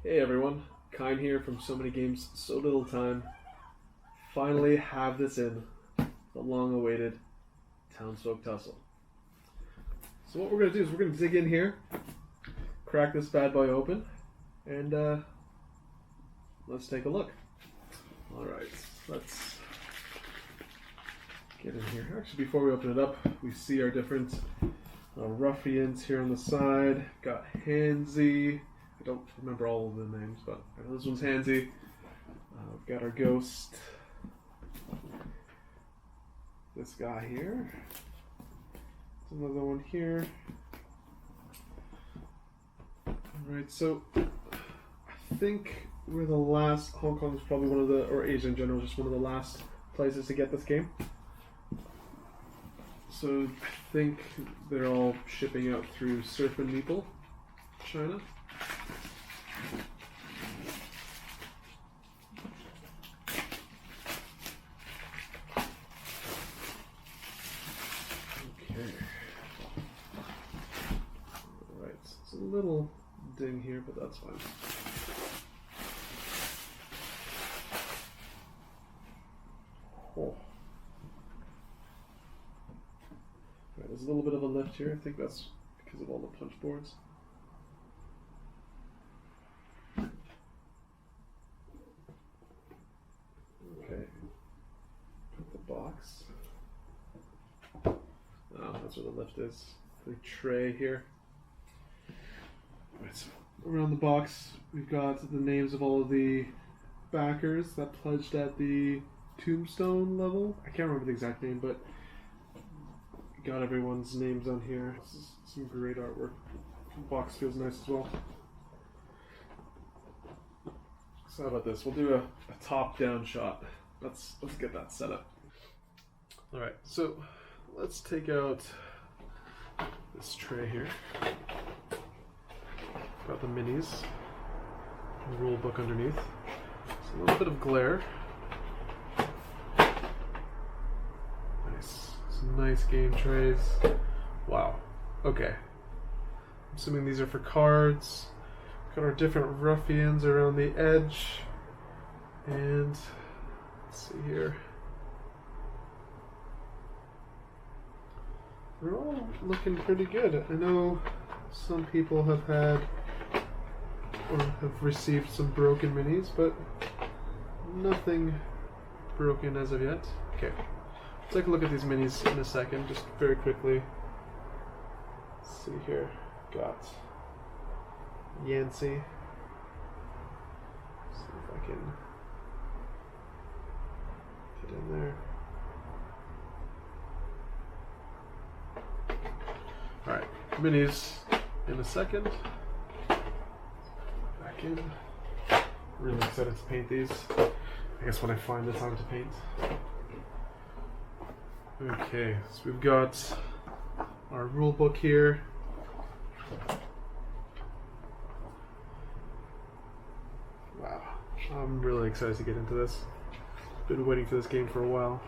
Hey everyone, Kine here from So Many Games, So Little Time. Finally have this in, the long-awaited Townsfolk Tussle. So what we're going to do is we're going to dig in here, crack this bad boy open, and let's take a look. Alright, let's get in here. Actually, before we open it up, we see our different Ruffians here on the side. Got Handsy. I don't remember all of the names, but I know this one's Handsy. We've got our ghost. This guy here. There's another one here. Alright, so I think we're the last. Hong Kong is probably one of the, or Asia in general, just one of the last places to get this game. So I think they're all shipping out through Surf and Meeple, China. Okay. Alright, it's a little ding here, but that's fine. Oh. Right, there's a little bit of a lift here. I think that's because of all the punch boards. Okay. Put the box. Oh, that's where the lift is. The tray here. Right, so around the box, we've got the names of all of the backers that pledged at the tombstone level. I can't remember the exact name, but got everyone's names on here. This is some great artwork. The box feels nice as well. So how about this? We'll do a top-down shot. Let's get that set up. All right, so let's take out this tray here. Got the minis, the rule book underneath. It's a little bit of glare. Nice, some nice game trays. Wow. Okay. I'm assuming these are for cards. Got our different ruffians around the edge, and let's see here. They're all looking pretty good. I know some people have had or have received some broken minis, but nothing broken as of yet. Okay, let's take a look at these minis in a second, just very quickly. Let's see here. Got Yancy. See if I can get in there. Alright, minis in a second. Back in. Really excited to paint these. I guess when I find the time to paint. Okay, so we've got our rule book here. Wow, I'm really excited to get into this. Been waiting for this game for a while.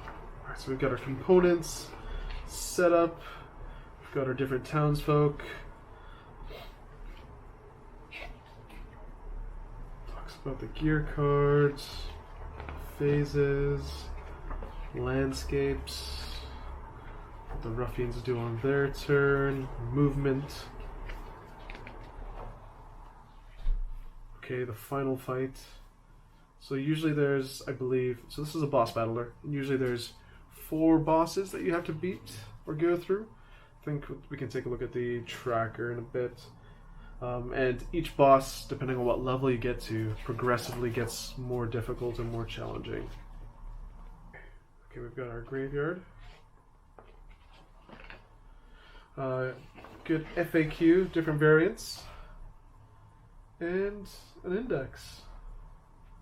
Alright, so we've got our components set up. We've got our different townsfolk. Talks about the gear cards, phases, landscapes, what the ruffians do on their turn, movement. Okay, the final fight. So usually there's, I believe, so this is a boss battler, and usually there's 4 bosses that you have to beat or go through. I think we can take a look at the tracker in a bit. And each boss, depending on what level you get to, progressively gets more difficult and more challenging. Okay, we've got our graveyard. Good FAQ, different variants. And an index.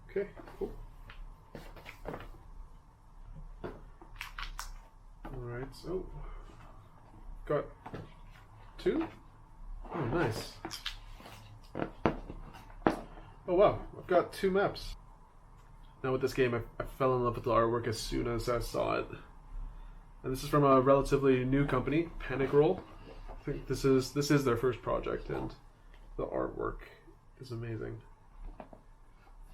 Okay, cool. Alright, so got 2? Oh, nice. Oh wow, I've got 2 maps. Now with this game, I fell in love with the artwork as soon as I saw it. And this is from a relatively new company, Panic Roll. I think this is their first project, and the artwork is amazing.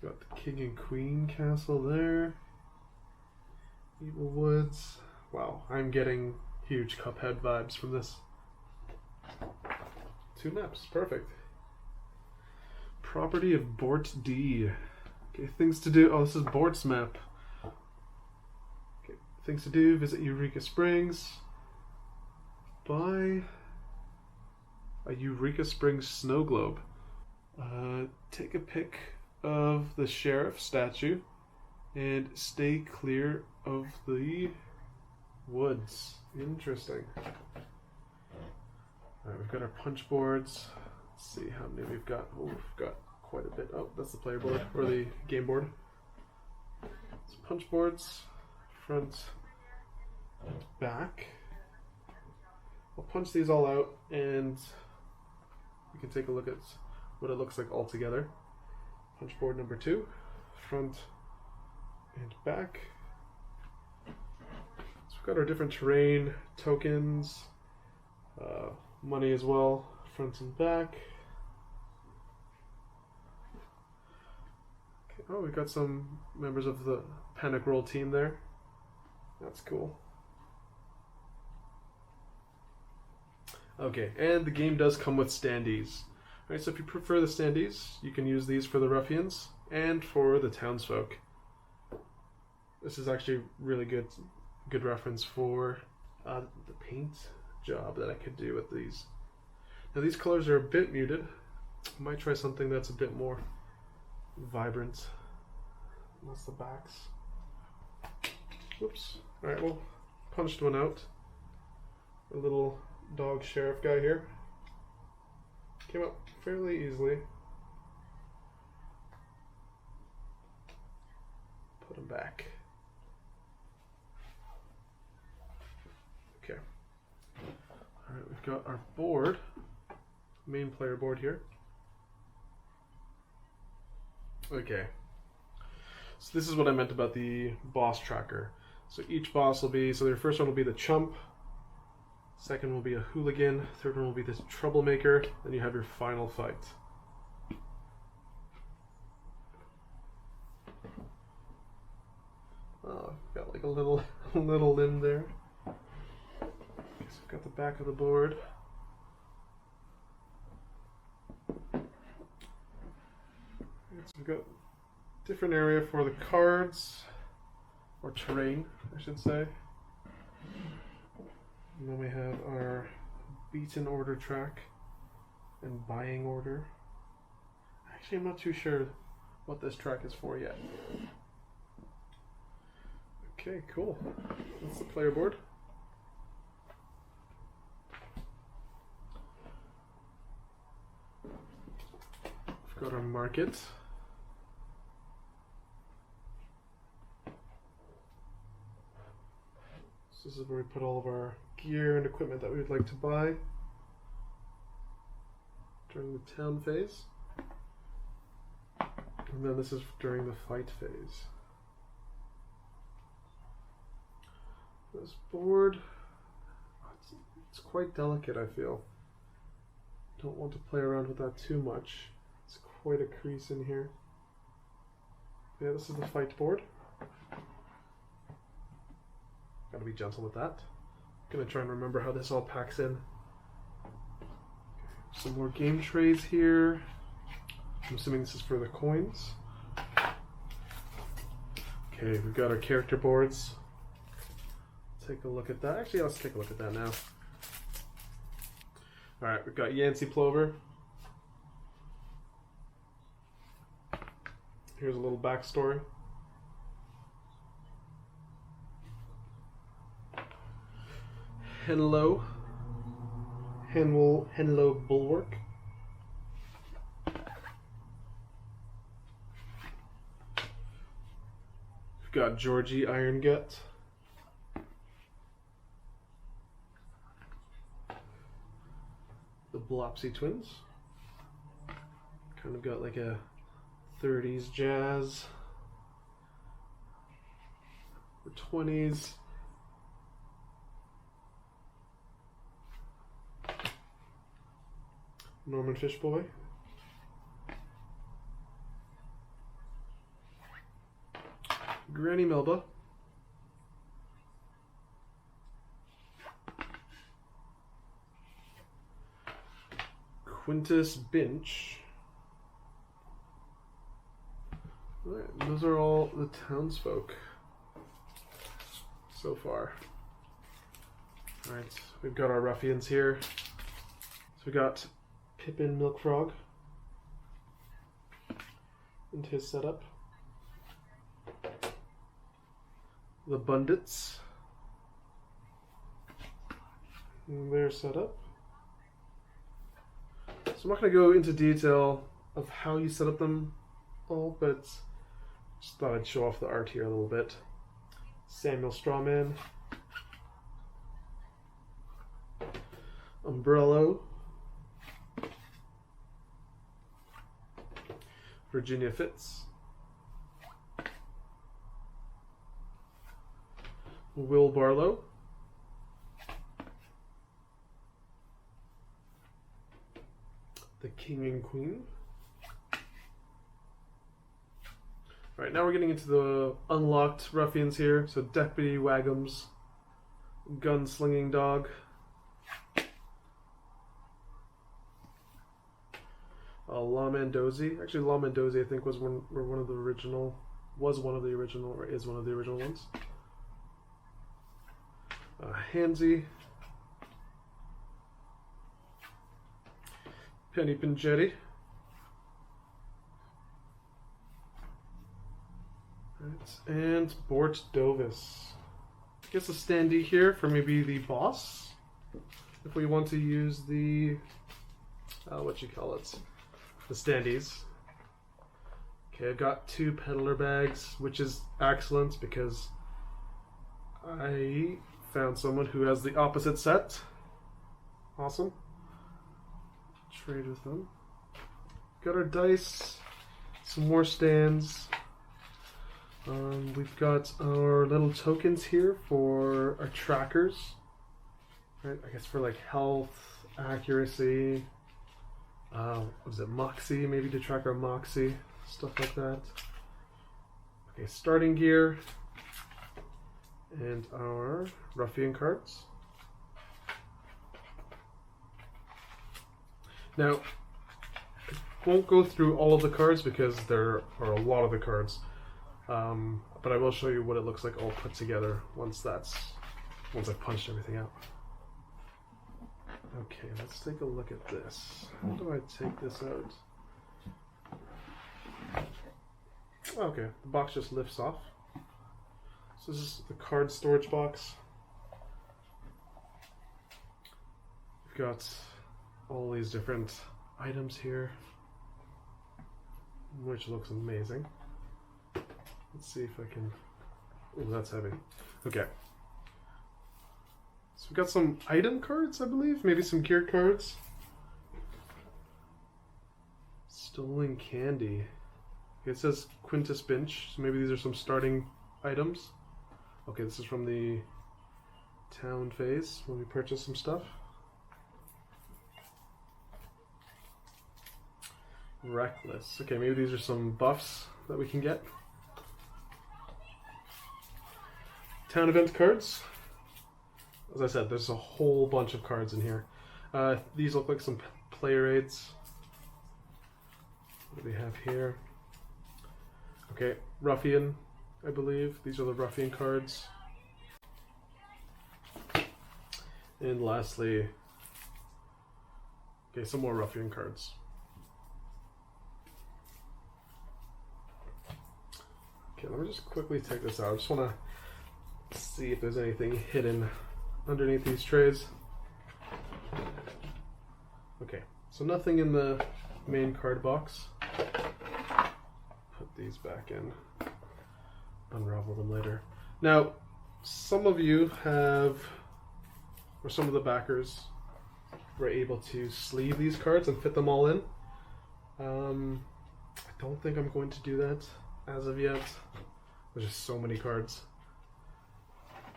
Got the king and queen castle there. Evil Woods. Wow, I'm getting huge Cuphead vibes from this. 2 maps, perfect. Property of Bort D. Okay, things to do. Oh, this is Bort's map. Okay, things to do: visit Eureka Springs. Buy a Eureka Springs snow globe. Take a pic of the sheriff statue and stay clear of the woods. Interesting. Alright, we've got our punch boards. Let's see how many we've got. Oh, we've got quite a bit. Oh, that's the player board, or the game board. So punch boards, front and back. I'll punch these all out and we can take a look at what it looks like all together. Punch board number 2, front and back. So we've got our different terrain, tokens, money as well, front and back. Okay. Oh, we've got some members of the Panic Roll team there. That's cool. Okay, and the game does come with standees. Alright, so if you prefer the standees, you can use these for the Ruffians and for the Townsfolk. This is actually really good reference for the paint job that I could do with these. Now these colors are a bit muted. I might try something that's a bit more vibrant. That's the backs. Whoops. Alright, well, punched one out. A little dog sheriff guy here. Came up fairly easily. Put him back. Okay. Alright, we've got our board. Main player board here. Okay. So this is what I meant about the boss tracker. So each boss will be, so their first one will be the chump. Second will be a hooligan, third one will be the troublemaker, then you have your final fight. Oh, got like a little limb there. Okay, so we've got the back of the board. So we've got different area for the cards, or terrain, I should say. And then we have our beaten order track and buying order. Actually, I'm not too sure what this track is for yet. Okay, cool. That's the player board. We've got our market. So this is where we put all of our gear and equipment that we would like to buy during the town phase. And then this is during the fight phase. This board, it's quite delicate, I feel. Don't want to play around with that too much. It's quite a crease in here. Yeah, this is the fight board. Gotta be gentle with that. Gonna try and remember how this all packs in. Some more game trays here. I'm assuming this is for the coins. Okay, we've got our character boards. Take a look at that. Actually, let's take a look at that now. Alright, we've got Yancey Plover. Here's a little backstory. Henlo Bulwark. We've got Georgie Iron Gut. The Blopsy Twins. Kind of got like a 30s jazz. Or 20s. Norman Fishboy. Granny Melba. Quintus Binch. Alright, those are all the townsfolk so far. Alright, we've got our ruffians here. So we got Pippin Milkfrog and his setup. The Bundits and their setup. So I'm not going to go into detail of how you set up them all, but just thought I'd show off the art here a little bit. Samuel Strawman. Umbrello. Virginia Fitz. Will Barlow. The King and Queen. Alright, now we're getting into the unlocked ruffians here. So Deputy Wagums, Gunslinging Dog, La Mandozi. Actually, La Mandozi I think was one of the original ones. Hansy, Penny Pinchetti, and Bort Dovis. I guess a standee here for maybe the boss, if we want to use the the standees. Okay, I've got 2 peddler bags, which is excellent because I found someone who has the opposite set. Awesome. Trade with them. Got our dice, some more stands. We've got our little tokens here for our trackers. Right, I guess for like health, accuracy. Was it Moxie? Maybe to track our Moxie, stuff like that. Okay, starting gear. And our Ruffian cards. Now, I won't go through all of the cards because there are a lot of the cards, but I will show you what it looks like all put together once I've punched everything out. Okay, let's take a look at this. How do I take this out? Okay, the box just lifts off. So this is the card storage box. We've got all these different items here, which looks amazing. Let's see if I can... Oh, that's heavy. Okay. So we've got some item cards, I believe. Maybe some gear cards. Stolen Candy. Okay, it says Quintus Binch, so maybe these are some starting items. Okay, this is from the town phase when we purchase some stuff. Reckless. Okay, maybe these are some buffs that we can get. Town event cards. As I said, there's a whole bunch of cards in here. These look like some player aids. What do we have here? Okay, Ruffian, I believe. These are the Ruffian cards. And lastly, okay, some more Ruffian cards. Okay, let me just quickly take this out. I just want to see if there's anything hidden underneath these trays. Okay, so nothing in the main card box. Put these back in. Unravel them later. Now, some of you have, or some of the backers were able to sleeve these cards and fit them all in. I don't think I'm going to do that as of yet. There's just so many cards.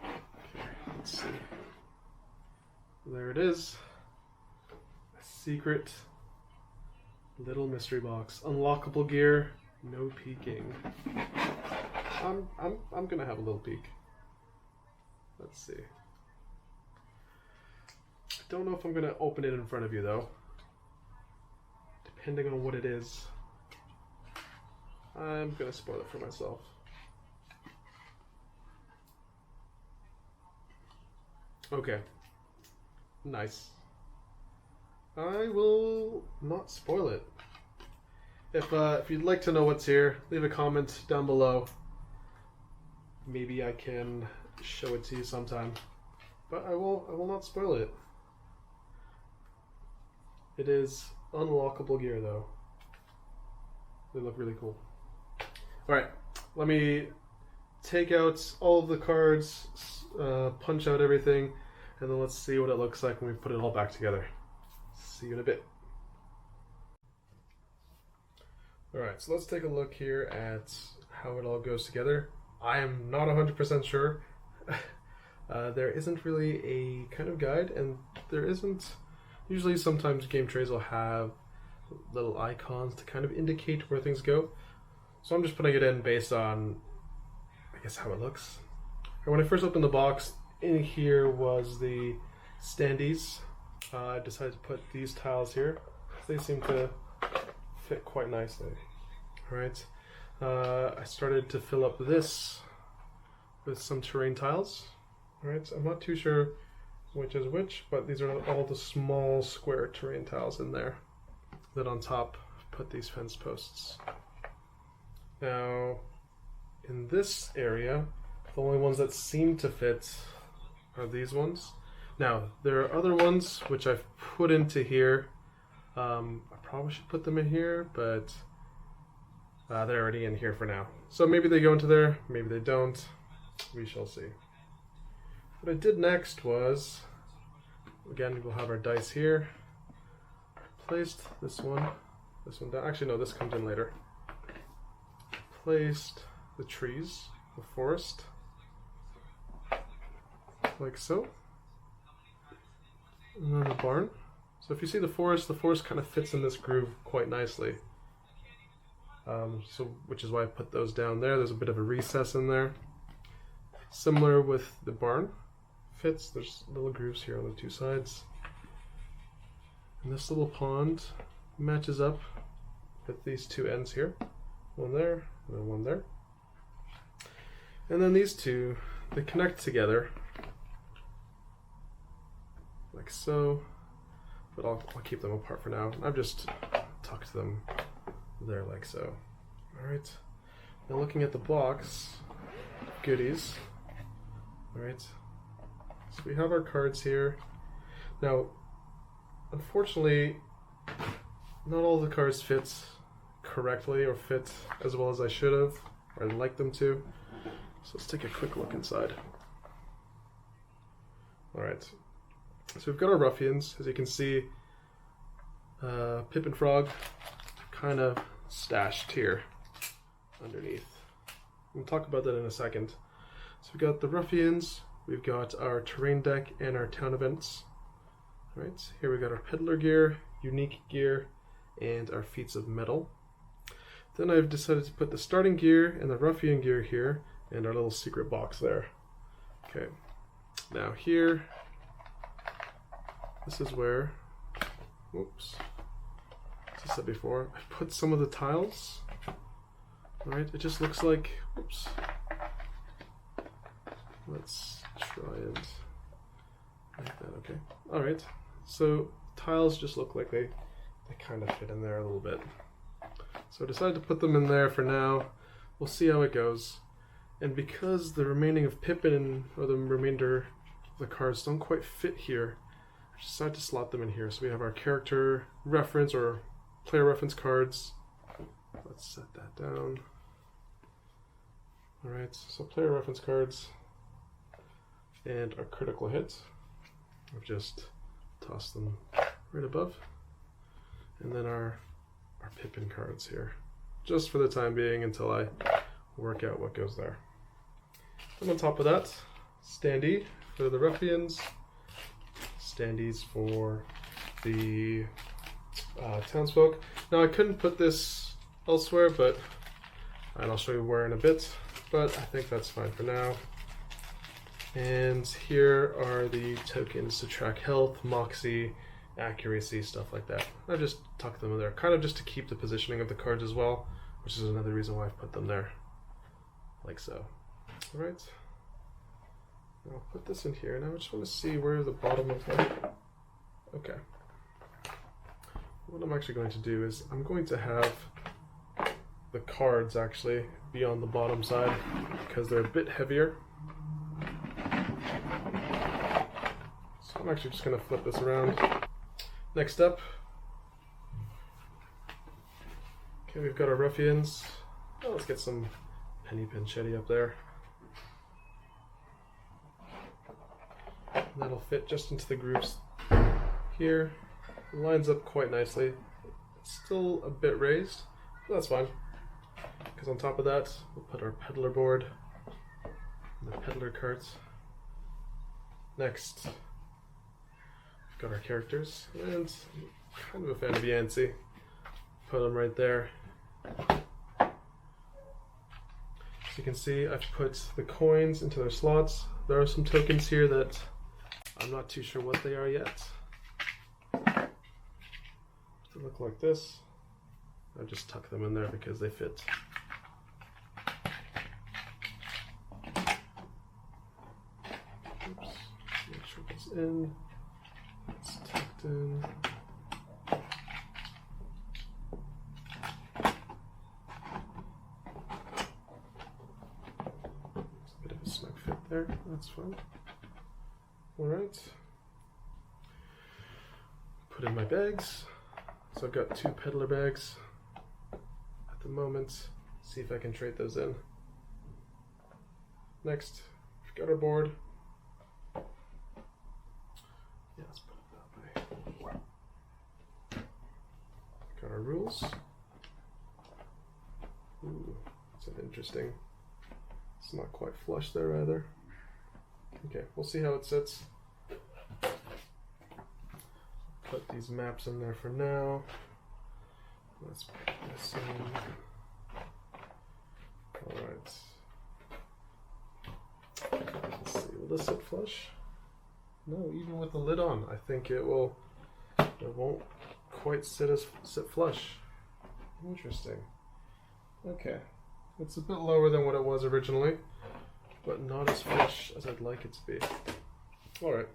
Okay, let's see. There it is. A secret little mystery box. Unlockable gear, no peeking. I'm gonna have a little peek. Let's see. I don't know if I'm gonna open it in front of you though. Depending on what it is, I'm gonna spoil it for myself. Okay. Nice. I will not spoil it. If you'd like to know what's here, leave a comment down below. Maybe I can show it to you sometime. But I will not spoil it. It is unlockable gear though. They look really cool. Alright, let me take out all of the cards, punch out everything, and then let's see what it looks like when we put it all back together. See you in a bit. Alright, so let's take a look here at how it all goes together. I am not 100% sure. There isn't really a kind of guide, and there isn't... Usually sometimes game trays will have little icons to kind of indicate where things go. So I'm just putting it in based on, I guess, how it looks. And when I first opened the box, in here was the standees. I decided to put these tiles here. They seem to fit quite nicely. Alright, I started to fill up this with some terrain tiles. Alright, so I'm not too sure which is which, but these are all the small square terrain tiles in there. Then on top, put these fence posts. Now, in this area, the only ones that seem to fit are these ones. Now, there are other ones which I've put into here. I probably should put them in here, but they're already in here for now. So maybe they go into there, maybe they don't. We shall see. What I did next was, again, we'll have our dice here. Placed this one down. Actually, no, this comes in later. Placed the trees, the forest, like so. And then the barn. So if you see the forest kind of fits in this groove quite nicely. Which is why I put those down there. There's a bit of a recess in there. Similar with the barn. Fits. There's little grooves here on the two sides. And this little pond matches up with these two ends here. One there, and then one there. And then these two, they connect together. Like so. But I'll keep them apart for now. I've just tucked them there like so. Alright. Now looking at the box, goodies. Alright. So we have our cards here. Now, unfortunately, not all the cards fit correctly or fit as well as I should have, or I'd like them to. So let's take a quick look inside. Alright. So we've got our Ruffians. As you can see, Pip and Frog kind of stashed here underneath. We'll talk about that in a second. So we've got the Ruffians, we've got our terrain deck and our town events. Right, here we got our peddler gear, unique gear, and our feats of metal. Then I've decided to put the starting gear and the Ruffian gear here, and our little secret box there. Okay, now here, this is where, whoops, as I said before, I put some of the tiles. Alright, it just looks like, whoops. Let's try and make that okay. Alright, so tiles just look like they kind of fit in there a little bit. So I decided to put them in there for now. We'll see how it goes. And because the remaining of Pippin, or the remainder of the cards don't quite fit here, I decided to slot them in here. So we have our character reference or player reference cards. Let's set that down. Alright, so player reference cards and our critical hit. I've just tossed them right above. And then our Pippin cards here, just for the time being until I work out what goes there. And on top of that, standee for the Ruffians, standees for the townsfolk. Now I couldn't put this elsewhere, and I'll show you where in a bit. but I think that's fine for now. And here are the tokens to track health, moxie, accuracy, stuff like that. I just tuck them in there, kind of just to keep the positioning of the cards as well, which is another reason why I've put them there, like so. All right, I'll put this in here, and I just want to see where the bottom of the... Okay. What I'm actually going to do is I'm going to have the cards actually be on the bottom side because they're a bit heavier. So I'm actually just going to flip this around. Next up, okay, we've got our Ruffians. Oh, let's get some penny pinchetti up there. And that'll fit just into the grooves here. It lines up quite nicely. It's still a bit raised, but that's fine. Because on top of that, we'll put our peddler board and the peddler carts. Next, we've got our characters, and I'm kind of a fan of Yancey. Put them right there. As you can see, I've put the coins into their slots. There are some tokens here that I'm not too sure what they are yet. They look like this. I just tuck them in there because they fit. Oops. Make sure it's in. It's tucked in. It's a bit of a snug fit there. That's fine. All right. Put in my bags. So I've got 2 peddler bags at the moment. See if I can trade those in. Next, we've got our board. Yeah, let's put it that way. Got our rules. Ooh, that's an interesting. It's not quite flush there either. Okay, we'll see how it sits. Put these maps in there for now. Let's put this in. Alright. Let's see, will this sit flush? No, even with the lid on, I think it won't quite sit flush. Interesting. Okay. It's a bit lower than what it was originally, but not as flush as I'd like it to be. Alright.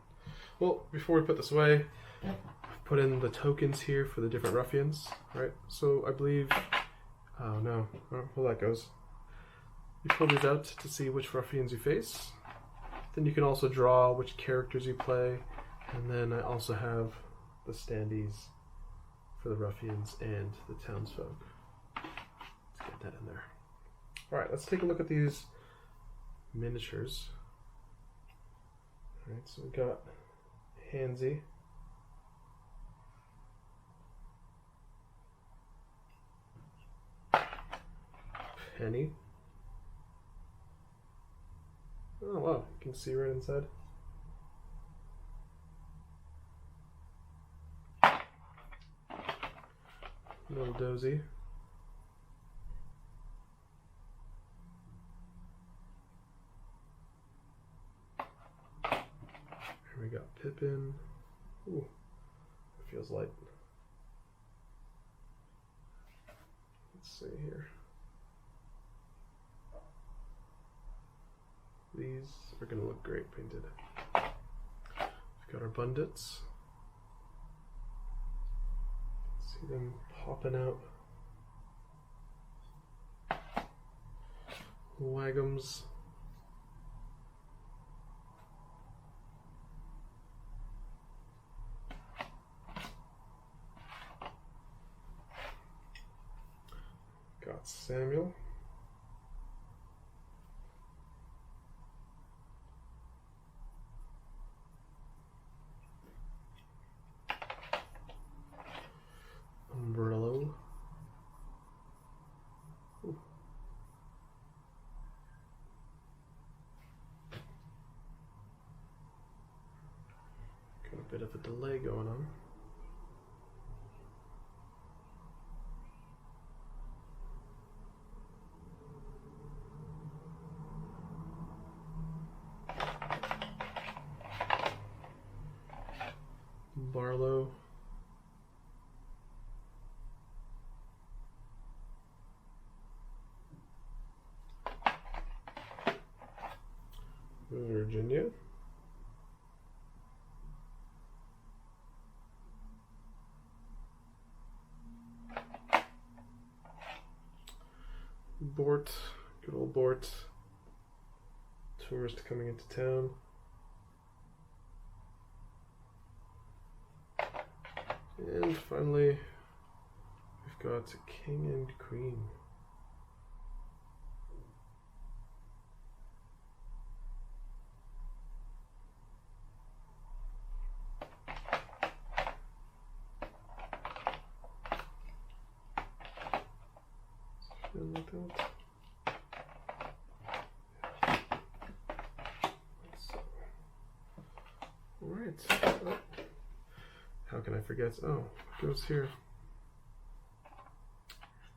Well, before we put this away, I've put in the tokens here for the different Ruffians, right? So I believe, oh no, well that goes. You pull these out to see which Ruffians you face. Then you can also draw which characters you play, and then I also have the standees for the Ruffians and the townsfolk. Let's get that in there. Alright, let's take a look at these miniatures. Alright, so we got Hansy. Penny. Oh wow, you can see right inside. Little Dozy. Here we got Pippin. Ooh, it feels light. Let's see here. These are going to look great painted. We've got our Bundits. See them popping out. Wagums. Got Samuel. Umbrello. Ooh. Got a bit of a delay going on. yellow. Virginia. Bort, good old Bort. Tourist coming into town. And finally, we've got King and Queen. Like that. Alright. Oh. How can I forget? Oh, it goes here.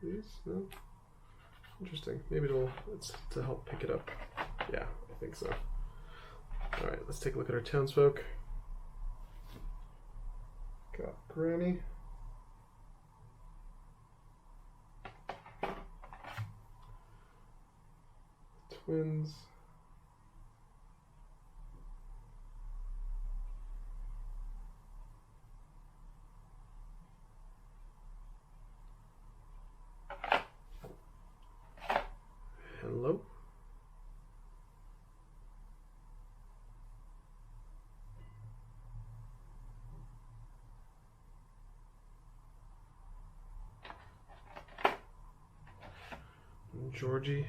These? No? Interesting. Maybe it's to help pick it up. Yeah, I think so. Alright, let's take a look at our townsfolk. Got Granny. Twins. Hello. Georgie.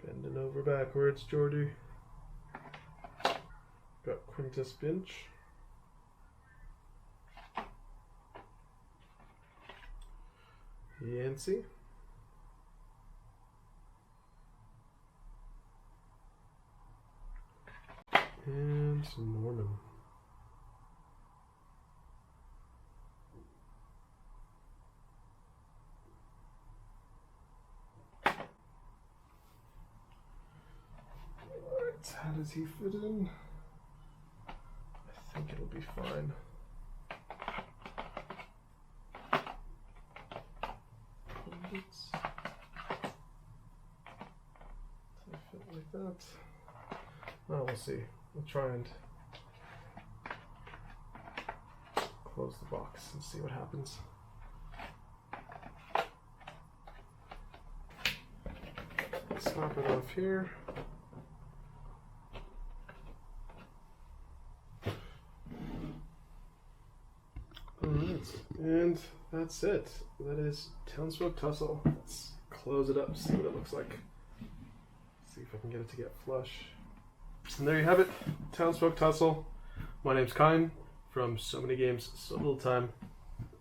Bending over backwards, Geordie. Got Quintus Binch. Yancey. And Norman. How does he fit in? I think it'll be fine. Does it fit like that? Well, we'll see. We'll try and close the box and see what happens. Snap it off here. Alright, and that's it. That is Townsfolk Tussle. Let's close it up, see what it looks like. See if I can get it to get flush. And there you have it, Townsfolk Tussle. My name's Kine from So Many Games, So Little Time.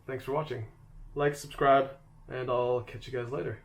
Thanks for watching. Like, subscribe, and I'll catch you guys later.